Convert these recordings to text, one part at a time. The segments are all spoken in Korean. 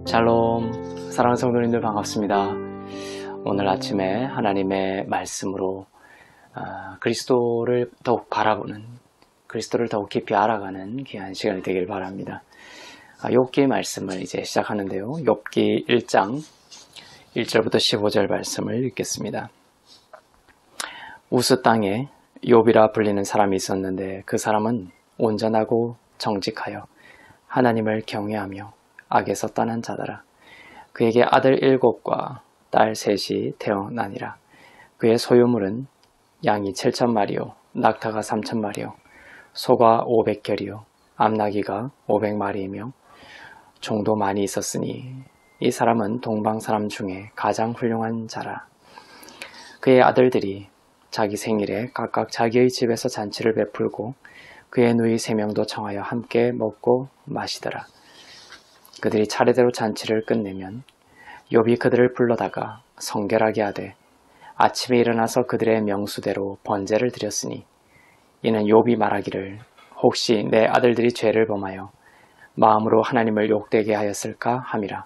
샬롬, 사랑하는 성도님들 반갑습니다. 오늘 아침에 하나님의 말씀으로 그리스도를 더욱 바라보는, 그리스도를 더욱 깊이 알아가는 귀한 시간이 되길 바랍니다. 욥기 말씀을 이제 시작하는데요. 욥기 1장 1절부터 15절 말씀을 읽겠습니다. 우스 땅에 욥이라 불리는 사람이 있었는데 그 사람은 온전하고 정직하여 하나님을 경외하며 악에서 떠난 자더라. 그에게 아들 7과 딸 3이 태어나니라. 그의 소유물은 양이 7,000마리요 낙타가 3,000마리요 소가 500결이요 암나귀가 500마리이며 종도 많이 있었으니 이 사람은 동방 사람 중에 가장 훌륭한 자라. 그의 아들들이 자기 생일에 각각 자기의 집에서 잔치를 베풀고 그의 누이 3명도 청하여 함께 먹고 마시더라. 그들이 차례대로 잔치를 끝내면 욥이 그들을 불러다가 성결하게 하되 아침에 일어나서 그들의 명수대로 번제를 드렸으니 이는 욥이 말하기를 혹시 내 아들들이 죄를 범하여 마음으로 하나님을 욕되게 하였을까 함이라.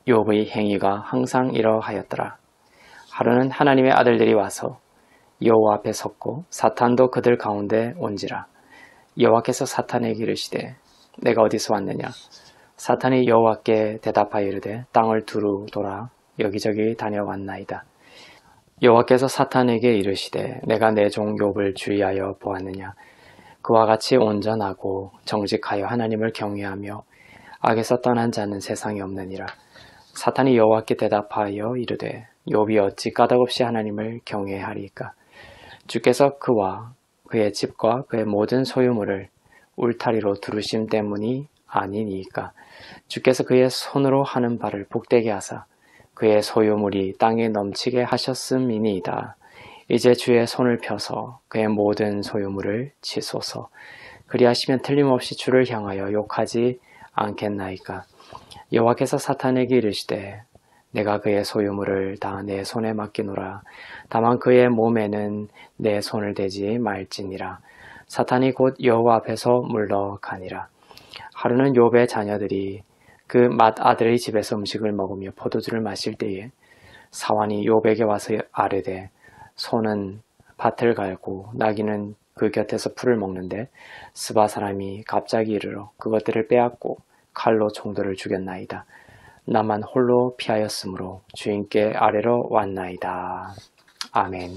욥의 행위가 항상 이러하였더라. 하루는 하나님의 아들들이 와서 여호와 앞에 섰고 사탄도 그들 가운데 온지라. 여호와께서 사탄에게 이르시되 내가 어디서 왔느냐. 사탄이 여호와께 대답하여 이르되 땅을 두루 돌아 여기저기 다녀왔나이다. 여호와께서 사탄에게 이르시되 내가 내 종 욥을 주의하여 보았느냐. 그와 같이 온전하고 정직하여 하나님을 경외하며 악에서 떠난 자는 세상에 없느니라. 사탄이 여호와께 대답하여 이르되 욥이 어찌 까닭없이 하나님을 경외하리까. 주께서 그와 그의 집과 그의 모든 소유물을 울타리로 두르심 때문이 아니니까. 주께서 그의 손으로 하는 바를 복되게 하사 그의 소유물이 땅에 넘치게 하셨음이니이다. 이제 주의 손을 펴서 그의 모든 소유물을 치소서. 그리하시면 틀림없이 주를 향하여 욕하지 않겠나이까. 여호와께서 사탄에게 이르시되 내가 그의 소유물을 다 내 손에 맡기노라. 다만 그의 몸에는 내 손을 대지 말지니라. 사탄이 곧 여호와 앞에서 물러가니라. 하루는 욥의 자녀들이 그 맏아들의 집에서 음식을 먹으며 포도주를 마실 때에 사환이 욥에게 와서 아뢰되 소는 밭을 갈고 나귀는 그 곁에서 풀을 먹는데 스바 사람이 갑자기 이르러 그것들을 빼앗고 칼로 종들을 죽였나이다. 나만 홀로 피하였으므로 주인께 아뢰러 왔나이다. 아멘.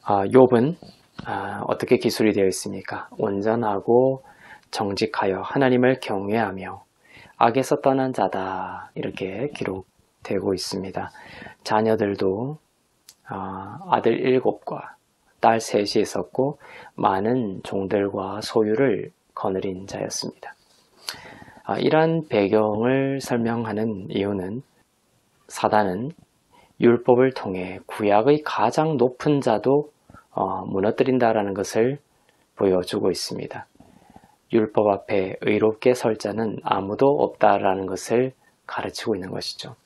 욥은 어떻게 기술이 되어 있습니까? 온전하고 정직하여 하나님을 경외하며 악에서 떠난 자다, 이렇게 기록되고 있습니다. 자녀들도 아들 7과 딸 3이 있었고 많은 종들과 소유를 거느린 자였습니다. 이러한 배경을 설명하는 이유는 사단은 율법을 통해 구약의 가장 높은 자도 무너뜨린다라는 것을 보여주고 있습니다. 율법 앞에 의롭게 설 자는 아무도 없다라는 것을 가르치고 있는 것이죠.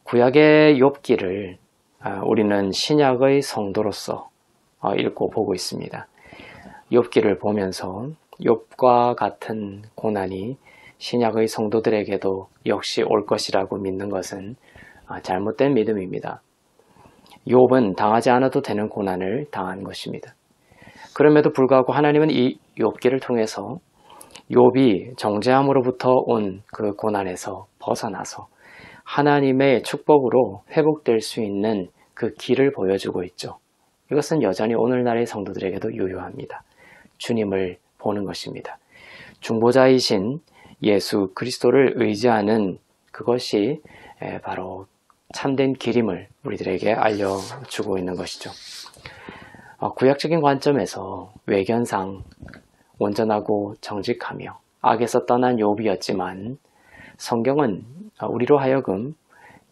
구약의 욥기를 우리는 신약의 성도로서 읽고 보고 있습니다. 욥기를 보면서 욥과 같은 고난이 신약의 성도들에게도 역시 올 것이라고 믿는 것은 잘못된 믿음입니다. 욥은 당하지 않아도 되는 고난을 당한 것입니다. 그럼에도 불구하고 하나님은 이 욥기를 통해서 욥이 정죄함으로부터 온 그 고난에서 벗어나서 하나님의 축복으로 회복될 수 있는 그 길을 보여주고 있죠. 이것은 여전히 오늘날의 성도들에게도 유효합니다. 주님을 보는 것입니다. 중보자이신 예수 그리스도를 의지하는 그것이 바로 참된 길임을 우리들에게 알려주고 있는 것이죠. 구약적인 관점에서 외견상 온전하고 정직하며 악에서 떠난 욥이었지만 성경은 우리로 하여금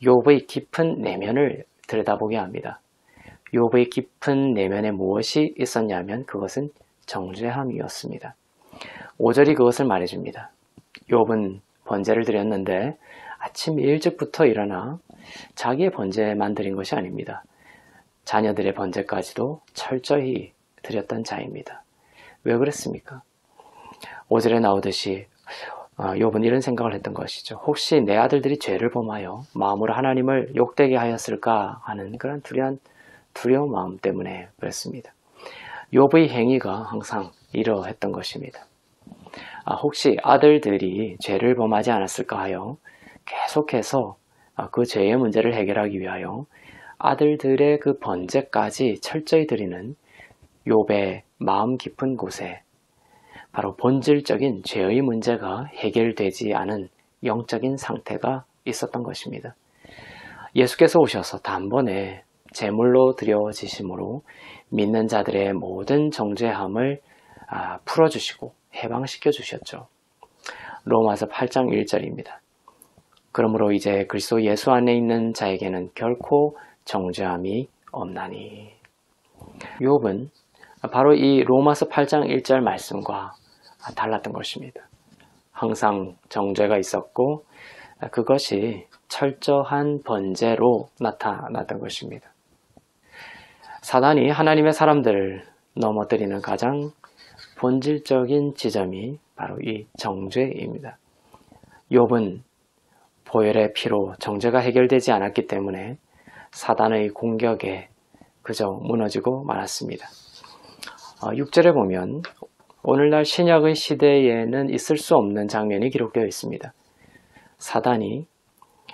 욥의 깊은 내면을 들여다보게 합니다. 욥의 깊은 내면에 무엇이 있었냐면 그것은 정죄함이었습니다. 5절이 그것을 말해줍니다. 욥은 번제를 드렸는데 아침 일찍부터 일어나 자기의 번제만 드린 것이 아닙니다. 자녀들의 번제까지도 철저히 드렸던 자입니다. 왜 그랬습니까? 5절에 나오듯이 욥은 이런 생각을 했던 것이죠. 혹시 내 아들들이 죄를 범하여 마음으로 하나님을 욕되게 하였을까 하는 그런 두려운 마음 때문에 그랬습니다. 욥의 행위가 항상 이러했던 것입니다. 혹시 아들들이 죄를 범하지 않았을까 하여 계속해서 그 죄의 문제를 해결하기 위하여 아들들의 그 번제까지 철저히 드리는 욥의 마음 깊은 곳에 바로 본질적인 죄의 문제가 해결되지 않은 영적인 상태가 있었던 것입니다. 예수께서 오셔서 단번에 제물로 드려지심으로 믿는 자들의 모든 정죄함을 풀어주시고 해방시켜 주셨죠. 로마서 8장 1절입니다. 그러므로 이제 그리스도 예수 안에 있는 자에게는 결코 정죄함이 없나니. 욥은 바로 이 로마서 8장 1절 말씀과 달랐던 것입니다. 항상 정죄가 있었고 그것이 철저한 번제로 나타났던 것입니다. 사단이 하나님의 사람들을 넘어뜨리는 가장 본질적인 지점이 바로 이 정죄입니다. 욥은 보혈의 피로 정죄가 해결되지 않았기 때문에 사단의 공격에 그저 무너지고 말았습니다. 6절에 보면 오늘날 신약의 시대에는 있을 수 없는 장면이 기록되어 있습니다. 사단이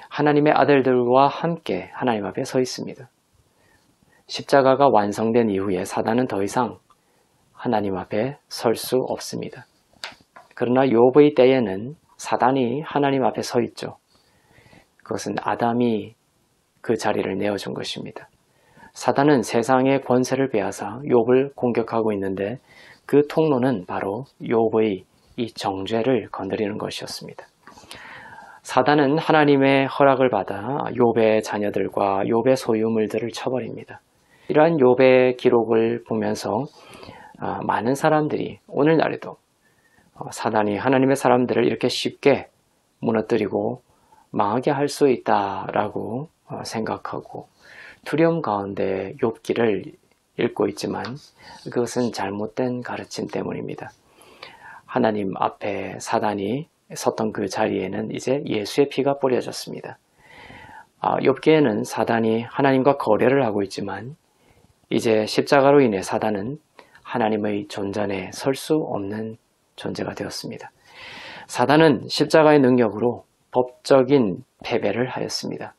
하나님의 아들들과 함께 하나님 앞에 서 있습니다. 십자가가 완성된 이후에 사단은 더 이상 하나님 앞에 설 수 없습니다. 그러나 욥의 때에는 사단이 하나님 앞에 서 있죠. 그것은 아담이 그 자리를 내어준 것입니다. 사단은 세상의 권세를 빼앗아 욥을 공격하고 있는데 그 통로는 바로 욥의 이 정죄를 건드리는 것이었습니다. 사단은 하나님의 허락을 받아 욥의 자녀들과 욥의 소유물들을 쳐버립니다. 이러한 욥의 기록을 보면서 많은 사람들이 오늘날에도 사단이 하나님의 사람들을 이렇게 쉽게 무너뜨리고 망하게 할 수 있다라고 생각하고 두려움 가운데 욥기를 읽고 있지만 그것은 잘못된 가르침 때문입니다. 하나님 앞에 사단이 섰던 그 자리에는 이제 예수의 피가 뿌려졌습니다. 욥기에는 사단이 하나님과 거래를 하고 있지만 이제 십자가로 인해 사단은 하나님의 존전에 설 수 없는 존재가 되었습니다. 사단은 십자가의 능력으로 법적인 패배를 하였습니다.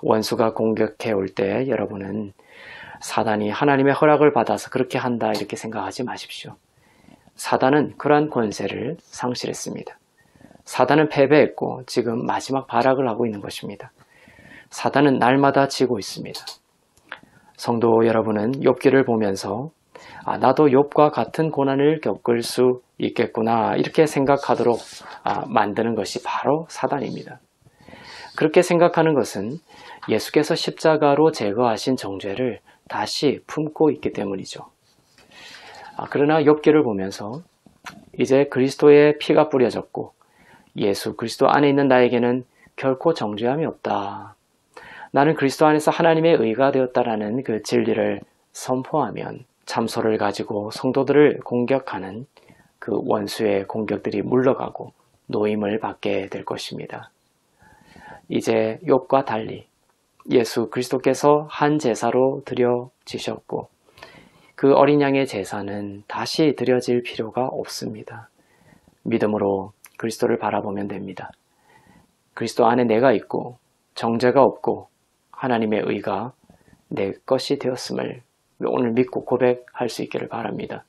원수가 공격해 올 때 여러분은 사단이 하나님의 허락을 받아서 그렇게 한다 이렇게 생각하지 마십시오. 사단은 그러한 권세를 상실했습니다. 사단은 패배했고 지금 마지막 발악을 하고 있는 것입니다. 사단은 날마다 지고 있습니다. 성도 여러분은 욥기를 보면서 나도 욥과 같은 고난을 겪을 수 있겠구나 이렇게 생각하도록 만드는 것이 바로 사단입니다. 그렇게 생각하는 것은 예수께서 십자가로 제거하신 정죄를 다시 품고 있기 때문이죠. 그러나 욥기를 보면서 이제 그리스도의 피가 뿌려졌고 예수 그리스도 안에 있는 나에게는 결코 정죄함이 없다. 나는 그리스도 안에서 하나님의 의가 되었다라는 그 진리를 선포하면 참소를 가지고 성도들을 공격하는 그 원수의 공격들이 물러가고 노임을 받게 될 것입니다. 이제 욥과 달리 예수 그리스도께서 한 제사로 드려지셨고 그 어린 양의 제사는 다시 드려질 필요가 없습니다. 믿음으로 그리스도를 바라보면 됩니다. 그리스도 안에 내가 있고 정죄가 없고 하나님의 의가 내 것이 되었음을 오늘 믿고 고백할 수 있기를 바랍니다.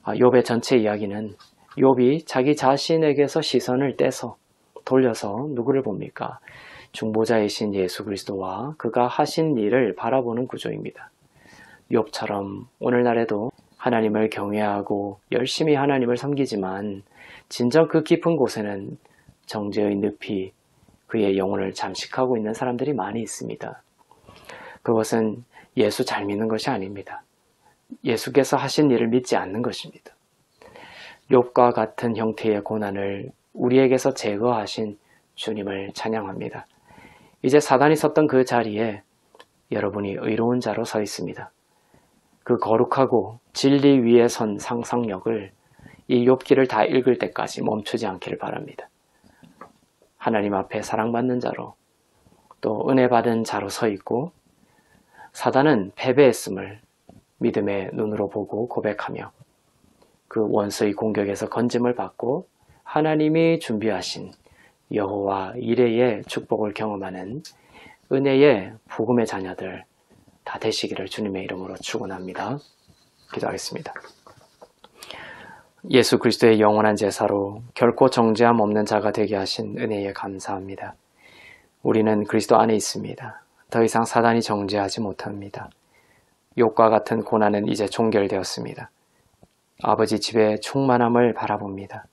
욥의 전체 이야기는 욥이 자기 자신에게서 시선을 떼서 돌려서 누구를 봅니까? 중보자이신 예수 그리스도와 그가 하신 일을 바라보는 구조입니다. 욥처럼 오늘날에도 하나님을 경외하고 열심히 하나님을 섬기지만 진정 그 깊은 곳에는 정죄의 늪이 그의 영혼을 잠식하고 있는 사람들이 많이 있습니다. 그것은 예수 잘 믿는 것이 아닙니다. 예수께서 하신 일을 믿지 않는 것입니다. 욥과 같은 형태의 고난을 우리에게서 제거하신 주님을 찬양합니다. 이제 사단이 섰던 그 자리에 여러분이 의로운 자로 서 있습니다. 그 거룩하고 진리 위에 선 상상력을 이 욥기를 다 읽을 때까지 멈추지 않기를 바랍니다. 하나님 앞에 사랑받는 자로 또 은혜 받은 자로 서 있고 사단은 패배했음을 믿음의 눈으로 보고 고백하며 그 원수의 공격에서 건짐을 받고 하나님이 준비하신 여호와 이레의 축복을 경험하는 은혜의 복음의 자녀들 다 되시기를 주님의 이름으로 축원합니다. 기도하겠습니다. 예수 그리스도의 영원한 제사로 결코 정죄함 없는 자가 되게 하신 은혜에 감사합니다. 우리는 그리스도 안에 있습니다. 더 이상 사단이 정죄하지 못합니다. 욥과 같은 고난은 이제 종결되었습니다. 아버지 집의 충만함을 바라봅니다.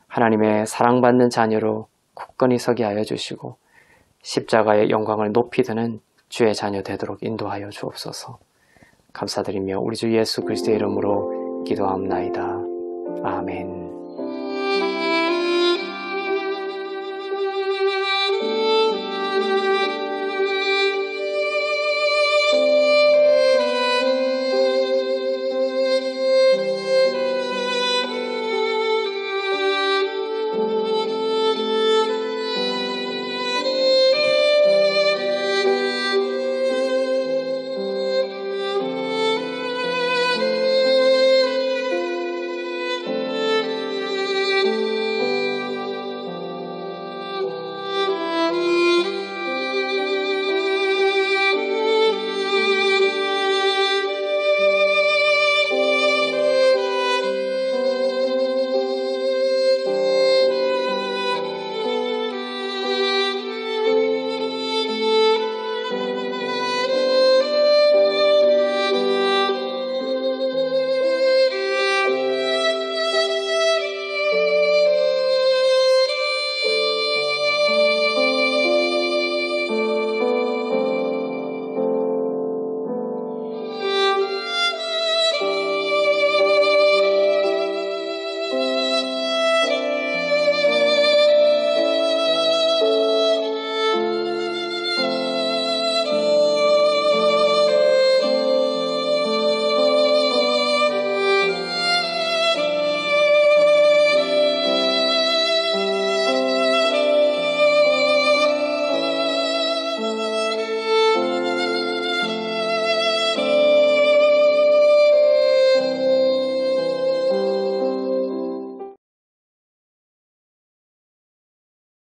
하나님의 사랑받는 자녀로 굳건히 서게 하여 주시고 십자가의 영광을 높이 드는 주의 자녀 되도록 인도하여 주옵소서. 감사드리며 우리 주 예수 그리스도의 이름으로 기도합나이다. 아멘.